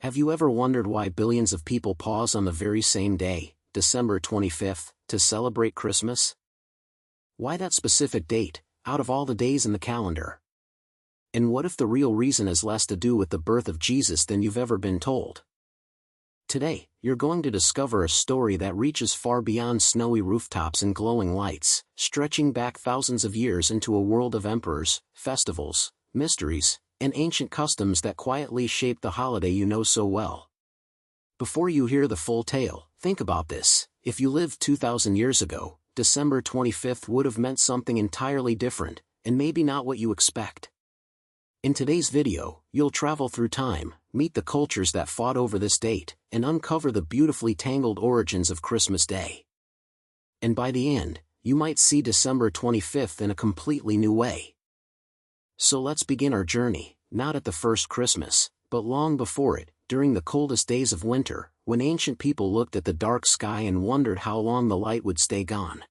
Have you ever wondered why billions of people pause on the very same day, December 25th, to celebrate Christmas? Why that specific date, out of all the days in the calendar? And what if the real reason has less to do with the birth of Jesus than you've ever been told? Today, you're going to discover a story that reaches far beyond snowy rooftops and glowing lights, stretching back thousands of years into a world of emperors, festivals, mysteries, and ancient customs that quietly shaped the holiday you know so well. Before you hear the full tale, think about this. If you lived 2,000 years ago, December 25th would have meant something entirely different, and maybe not what you expect. In today's video, you'll travel through time, meet the cultures that fought over this date, and uncover the beautifully tangled origins of Christmas Day. And by the end, you might see December 25th in a completely new way. So let's begin our journey, not at the first Christmas, but long before it, during the coldest days of winter, when ancient people looked at the dark sky and wondered how long the light would stay gone.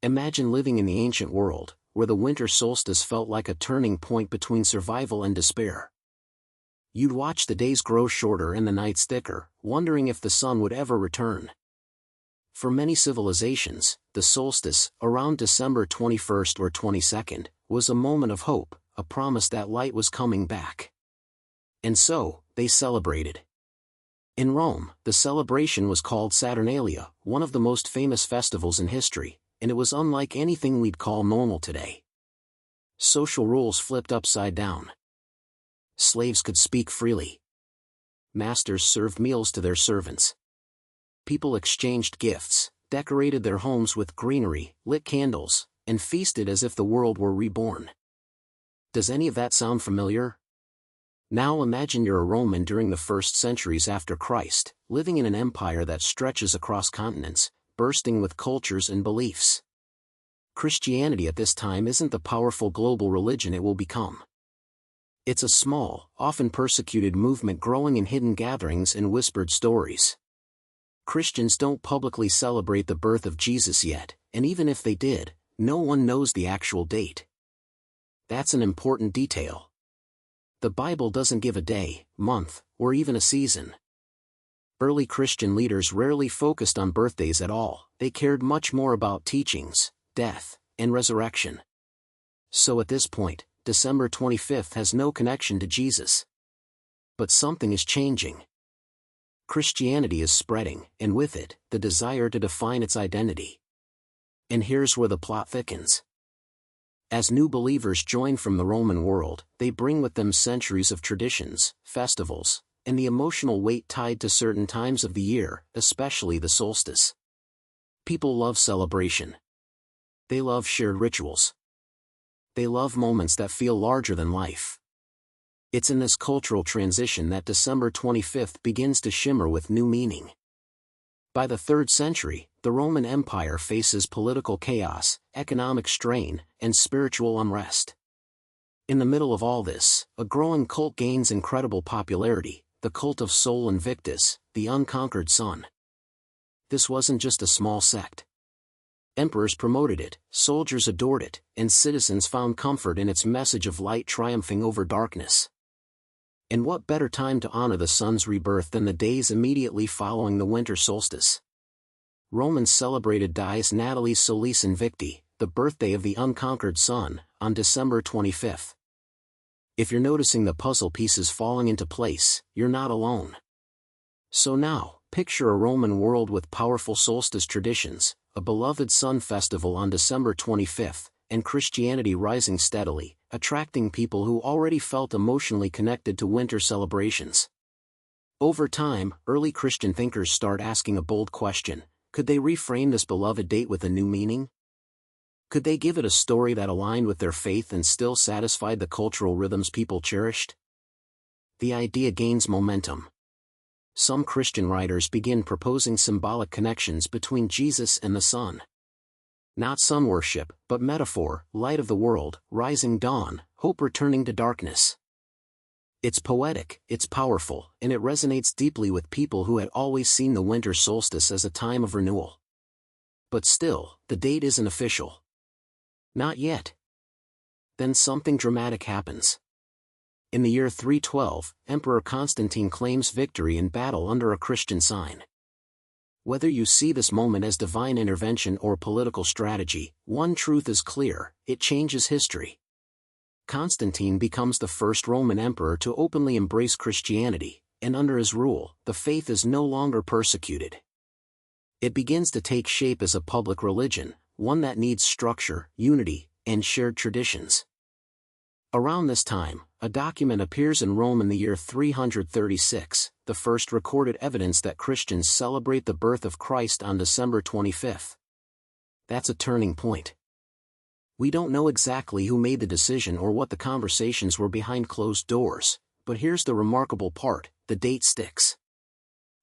Imagine living in the ancient world, where the winter solstice felt like a turning point between survival and despair. You'd watch the days grow shorter and the nights thicker, wondering if the sun would ever return. For many civilizations, the solstice, around December 21st or 22nd, was a moment of hope, a promise that light was coming back. And so, they celebrated. In Rome, the celebration was called Saturnalia, one of the most famous festivals in history, and it was unlike anything we'd call normal today. Social rules flipped upside down. Slaves could speak freely. Masters served meals to their servants. People exchanged gifts, decorated their homes with greenery, lit candles, and feasted as if the world were reborn. Does any of that sound familiar? Now imagine you're a Roman during the first centuries after Christ, living in an empire that stretches across continents, bursting with cultures and beliefs. Christianity at this time isn't the powerful global religion it will become. It's a small, often persecuted movement growing in hidden gatherings and whispered stories. Christians don't publicly celebrate the birth of Jesus yet, and even if they did, no one knows the actual date. That's an important detail. The Bible doesn't give a day, month, or even a season. Early Christian leaders rarely focused on birthdays at all. They cared much more about teachings, death, and resurrection. So at this point, December 25th has no connection to Jesus. But something is changing. Christianity is spreading, and with it, the desire to define its identity. And here's where the plot thickens. As new believers join from the Roman world, they bring with them centuries of traditions, festivals, and the emotional weight tied to certain times of the year, especially the solstice. People love celebration. They love shared rituals. They love moments that feel larger than life. It's in this cultural transition that December 25th begins to shimmer with new meaning. By the 3rd century, the Roman Empire faces political chaos, economic strain, and spiritual unrest. In the middle of all this, a growing cult gains incredible popularity, the cult of Sol Invictus, the Unconquered Sun. This wasn't just a small sect. Emperors promoted it, soldiers adored it, and citizens found comfort in its message of light triumphing over darkness. And what better time to honor the sun's rebirth than the days immediately following the winter solstice? Romans celebrated Dies Natalis Solis Invicti, the birthday of the unconquered sun, on December 25th. If you're noticing the puzzle pieces falling into place, you're not alone. So now, picture a Roman world with powerful solstice traditions, a beloved sun festival on December 25th, and Christianity rising steadily, attracting people who already felt emotionally connected to winter celebrations. Over time, early Christian thinkers start asking a bold question: could they reframe this beloved date with a new meaning? Could they give it a story that aligned with their faith and still satisfied the cultural rhythms people cherished? The idea gains momentum. Some Christian writers begin proposing symbolic connections between Jesus and the sun. Not sun worship, but metaphor, light of the world, rising dawn, hope returning to darkness. It's poetic, it's powerful, and it resonates deeply with people who had always seen the winter solstice as a time of renewal. But still, the date isn't official. Not yet. Then something dramatic happens. In the year 312, Emperor Constantine claims victory in battle under a Christian sign. Whether you see this moment as divine intervention or political strategy, one truth is clear: it changes history. Constantine becomes the first Roman emperor to openly embrace Christianity, and under his rule, the faith is no longer persecuted. It begins to take shape as a public religion, one that needs structure, unity, and shared traditions. Around this time, a document appears in Rome in the year 336, the first recorded evidence that Christians celebrate the birth of Christ on December 25th. That's a turning point. We don't know exactly who made the decision or what the conversations were behind closed doors, but here's the remarkable part: the date sticks.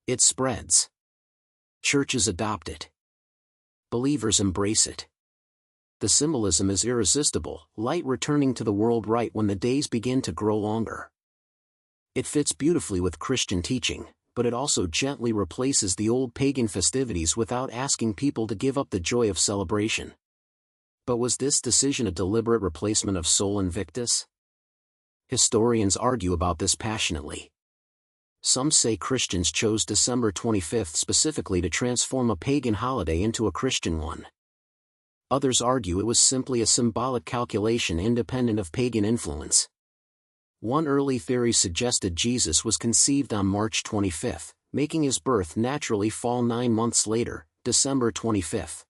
It spreads. Churches adopt it. Believers embrace it. The symbolism is irresistible: light returning to the world right when the days begin to grow longer. It fits beautifully with Christian teaching, but it also gently replaces the old pagan festivities without asking people to give up the joy of celebration. But was this decision a deliberate replacement of Sol Invictus? Historians argue about this passionately. Some say Christians chose December 25th specifically to transform a pagan holiday into a Christian one. Others argue it was simply a symbolic calculation independent of pagan influence. One early theory suggested Jesus was conceived on March 25th, making his birth naturally fall 9 months later, December 25th.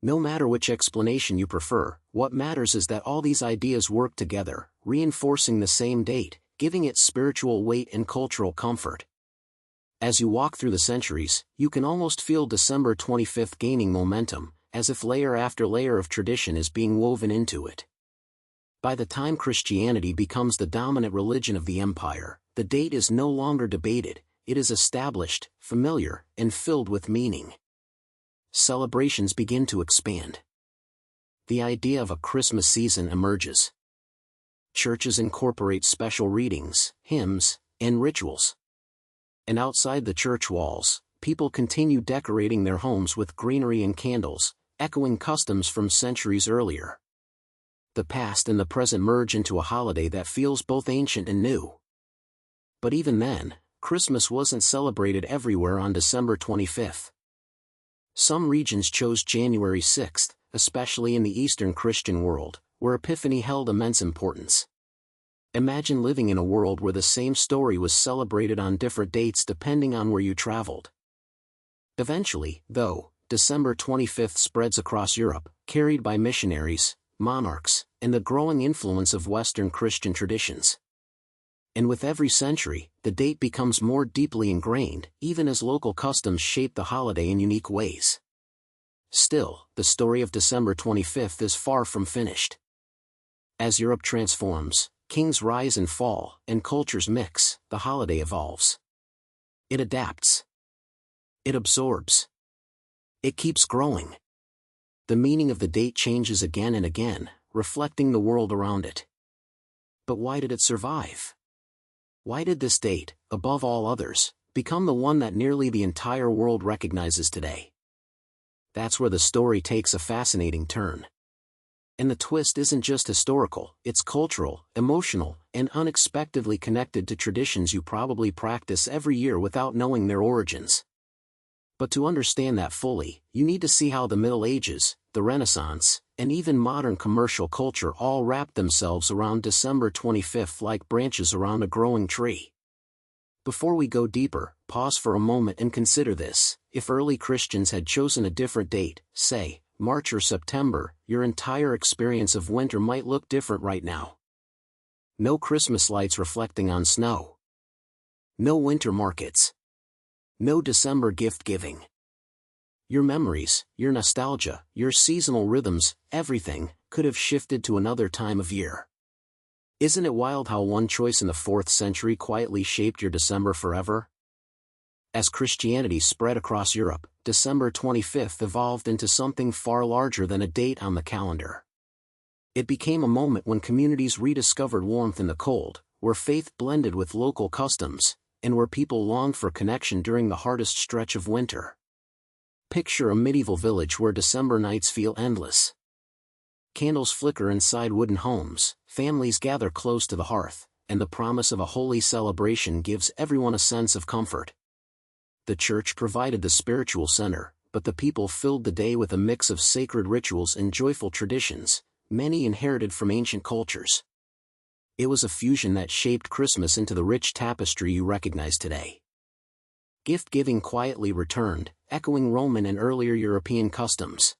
No matter which explanation you prefer, what matters is that all these ideas work together, reinforcing the same date, giving it spiritual weight and cultural comfort. As you walk through the centuries, you can almost feel December 25th gaining momentum, as if layer after layer of tradition is being woven into it. By the time Christianity becomes the dominant religion of the empire, the date is no longer debated: it is established, familiar, and filled with meaning. Celebrations begin to expand. The idea of a Christmas season emerges. Churches incorporate special readings, hymns, and rituals. And outside the church walls, people continue decorating their homes with greenery and candles, echoing customs from centuries earlier. The past and the present merge into a holiday that feels both ancient and new. But even then, Christmas wasn't celebrated everywhere on December 25th. Some regions chose January 6th, especially in the Eastern Christian world, where Epiphany held immense importance. Imagine living in a world where the same story was celebrated on different dates depending on where you traveled. Eventually, though, December 25th spreads across Europe, carried by missionaries, monarchs, and the growing influence of Western Christian traditions. And with every century, the date becomes more deeply ingrained, even as local customs shape the holiday in unique ways. Still, the story of December 25th is far from finished. As Europe transforms, kings rise and fall, and cultures mix, the holiday evolves. It adapts. It absorbs. It keeps growing. The meaning of the date changes again and again, reflecting the world around it. But why did it survive? Why did this date, above all others, become the one that nearly the entire world recognizes today? That's where the story takes a fascinating turn. And the twist isn't just historical, it's cultural, emotional, and unexpectedly connected to traditions you probably practice every year without knowing their origins. But to understand that fully, you need to see how the Middle Ages, the Renaissance, and even modern commercial culture all wrapped themselves around December 25th like branches around a growing tree. Before we go deeper, pause for a moment and consider this: if early Christians had chosen a different date, say, March or September, your entire experience of winter might look different right now. No Christmas lights reflecting on snow. No winter markets. No December gift-giving. Your memories, your nostalgia, your seasonal rhythms, everything, could have shifted to another time of year. Isn't it wild how one choice in the 4th century quietly shaped your December forever? As Christianity spread across Europe, December 25th evolved into something far larger than a date on the calendar. It became a moment when communities rediscovered warmth in the cold, where faith blended with local customs, and where people longed for connection during the hardest stretch of winter. Picture a medieval village where December nights feel endless. Candles flicker inside wooden homes, families gather close to the hearth, and the promise of a holy celebration gives everyone a sense of comfort. The church provided the spiritual center, but the people filled the day with a mix of sacred rituals and joyful traditions, many inherited from ancient cultures. It was a fusion that shaped Christmas into the rich tapestry you recognize today. Gift-giving quietly returned, echoing Roman and earlier European customs.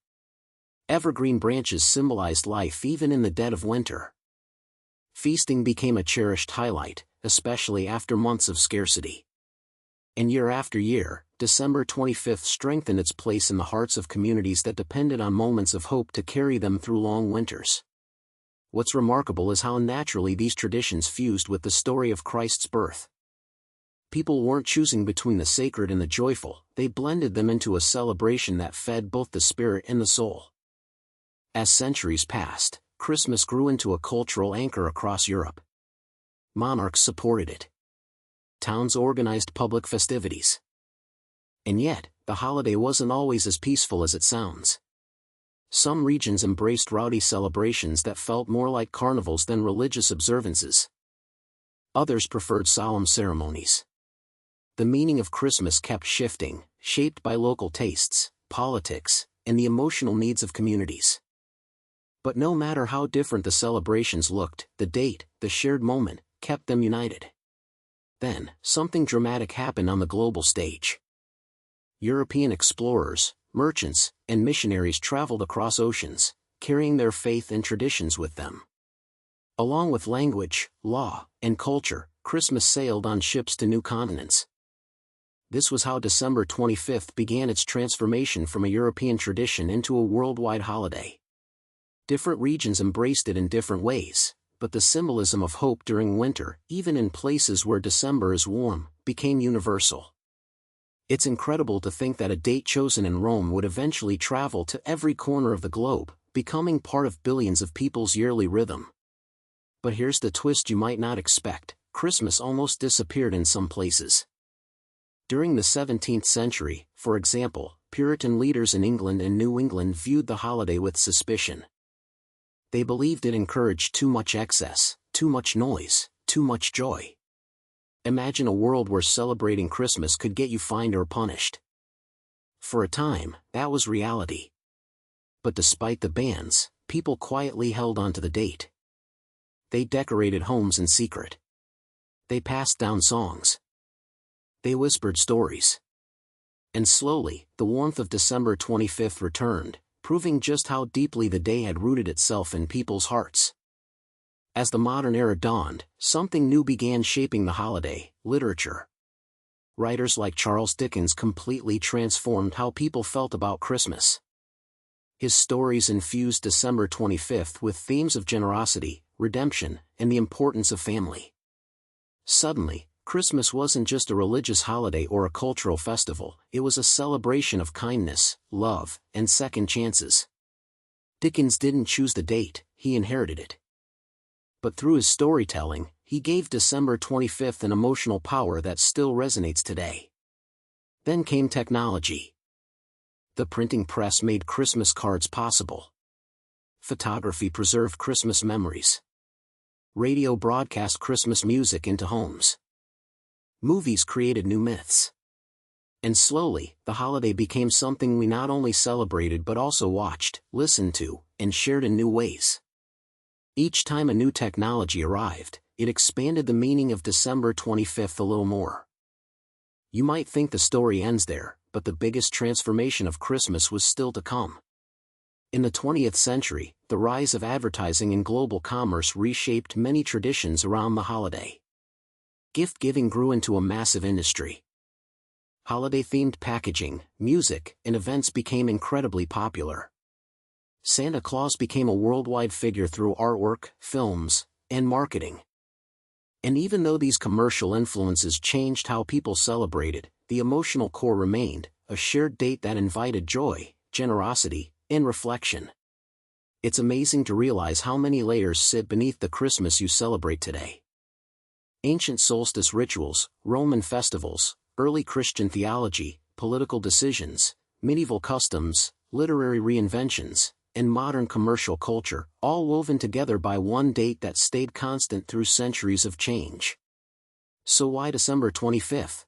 Evergreen branches symbolized life even in the dead of winter. Feasting became a cherished highlight, especially after months of scarcity. And year after year, December 25th strengthened its place in the hearts of communities that depended on moments of hope to carry them through long winters. What's remarkable is how naturally these traditions fused with the story of Christ's birth. People weren't choosing between the sacred and the joyful, they blended them into a celebration that fed both the spirit and the soul. As centuries passed, Christmas grew into a cultural anchor across Europe. Monarchs supported it. Towns organized public festivities. And yet, the holiday wasn't always as peaceful as it sounds. Some regions embraced rowdy celebrations that felt more like carnivals than religious observances. Others preferred solemn ceremonies. The meaning of Christmas kept shifting, shaped by local tastes, politics, and the emotional needs of communities. But no matter how different the celebrations looked, the date, the shared moment, kept them united. Then, something dramatic happened on the global stage. European explorers, merchants, and missionaries traveled across oceans, carrying their faith and traditions with them. Along with language, law, and culture, Christmas sailed on ships to new continents. This was how December 25th began its transformation from a European tradition into a worldwide holiday. Different regions embraced it in different ways, but the symbolism of hope during winter, even in places where December is warm, became universal. It's incredible to think that a date chosen in Rome would eventually travel to every corner of the globe, becoming part of billions of people's yearly rhythm. But here's the twist you might not expect: Christmas almost disappeared in some places. During the 17th century, for example, Puritan leaders in England and New England viewed the holiday with suspicion. They believed it encouraged too much excess, too much noise, too much joy. Imagine a world where celebrating Christmas could get you fined or punished. For a time, that was reality. But despite the bans, people quietly held on to the date. They decorated homes in secret. They passed down songs. They whispered stories. And slowly, the warmth of December 25th returned, proving just how deeply the day had rooted itself in people's hearts. As the modern era dawned, something new began shaping the holiday: literature. Writers like Charles Dickens completely transformed how people felt about Christmas. His stories infused December 25th with themes of generosity, redemption, and the importance of family. Suddenly, Christmas wasn't just a religious holiday or a cultural festival, it was a celebration of kindness, love, and second chances. Dickens didn't choose the date, he inherited it. But through his storytelling, he gave December 25th an emotional power that still resonates today. Then came technology. The printing press made Christmas cards possible. Photography preserved Christmas memories. Radio broadcast Christmas music into homes. Movies created new myths. And slowly, the holiday became something we not only celebrated but also watched, listened to, and shared in new ways. Each time a new technology arrived, it expanded the meaning of December 25th a little more. You might think the story ends there, but the biggest transformation of Christmas was still to come. In the 20th century, the rise of advertising and global commerce reshaped many traditions around the holiday. Gift-giving grew into a massive industry. Holiday-themed packaging, music, and events became incredibly popular. Santa Claus became a worldwide figure through artwork, films, and marketing. And even though these commercial influences changed how people celebrated, the emotional core remained: a shared date that invited joy, generosity, and reflection. It's amazing to realize how many layers sit beneath the Christmas you celebrate today. Ancient solstice rituals, Roman festivals, early Christian theology, political decisions, medieval customs, literary reinventions, and modern commercial culture, all woven together by one date that stayed constant through centuries of change. So why December 25th?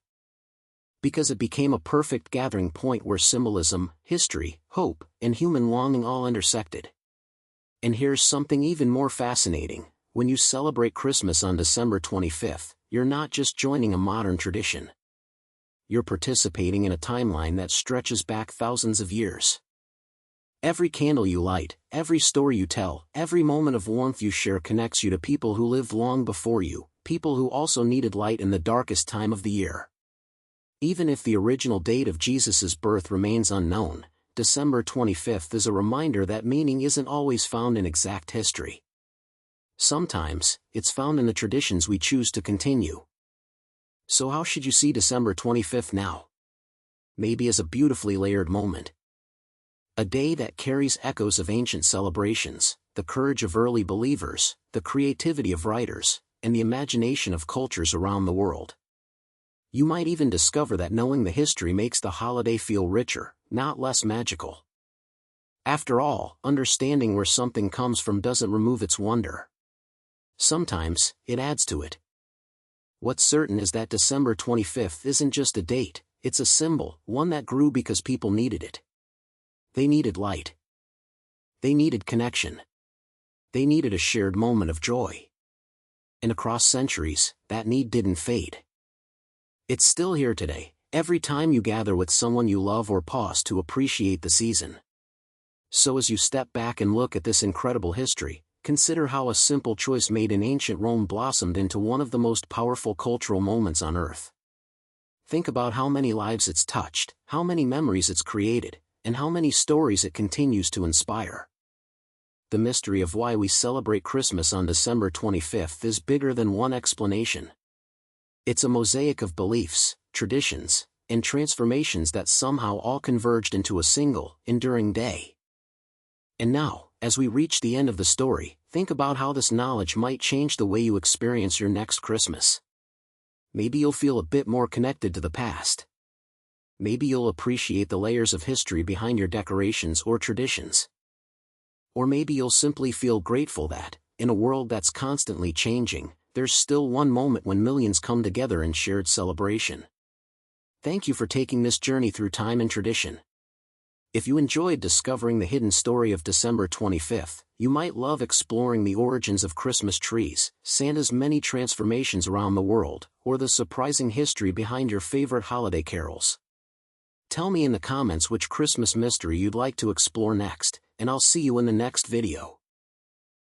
Because it became a perfect gathering point where symbolism, history, hope, and human longing all intersected. And here's something even more fascinating: when you celebrate Christmas on December 25th, you're not just joining a modern tradition. You're participating in a timeline that stretches back thousands of years. Every candle you light, every story you tell, every moment of warmth you share connects you to people who lived long before you, people who also needed light in the darkest time of the year. Even if the original date of Jesus' birth remains unknown, December 25th is a reminder that meaning isn't always found in exact history. Sometimes, it's found in the traditions we choose to continue. So how should you see December 25th now? Maybe as a beautifully layered moment. A day that carries echoes of ancient celebrations, the courage of early believers, the creativity of writers, and the imagination of cultures around the world. You might even discover that knowing the history makes the holiday feel richer, not less magical. After all, understanding where something comes from doesn't remove its wonder. Sometimes, it adds to it. What's certain is that December 25th isn't just a date, it's a symbol, one that grew because people needed it. They needed light. They needed connection. They needed a shared moment of joy. And across centuries, that need didn't fade. It's still here today, every time you gather with someone you love or pause to appreciate the season. So as you step back and look at this incredible history, consider how a simple choice made in ancient Rome blossomed into one of the most powerful cultural moments on Earth. Think about how many lives it's touched, how many memories it's created, and how many stories it continues to inspire. The mystery of why we celebrate Christmas on December 25th is bigger than one explanation. It's a mosaic of beliefs, traditions, and transformations that somehow all converged into a single, enduring day. And now, as we reach the end of the story, think about how this knowledge might change the way you experience your next Christmas. Maybe you'll feel a bit more connected to the past. Maybe you'll appreciate the layers of history behind your decorations or traditions. Or maybe you'll simply feel grateful that, in a world that's constantly changing, there's still one moment when millions come together in shared celebration. Thank you for taking this journey through time and tradition. If you enjoyed discovering the hidden story of December 25th, you might love exploring the origins of Christmas trees, Santa's many transformations around the world, or the surprising history behind your favorite holiday carols. Tell me in the comments which Christmas mystery you'd like to explore next, and I'll see you in the next video.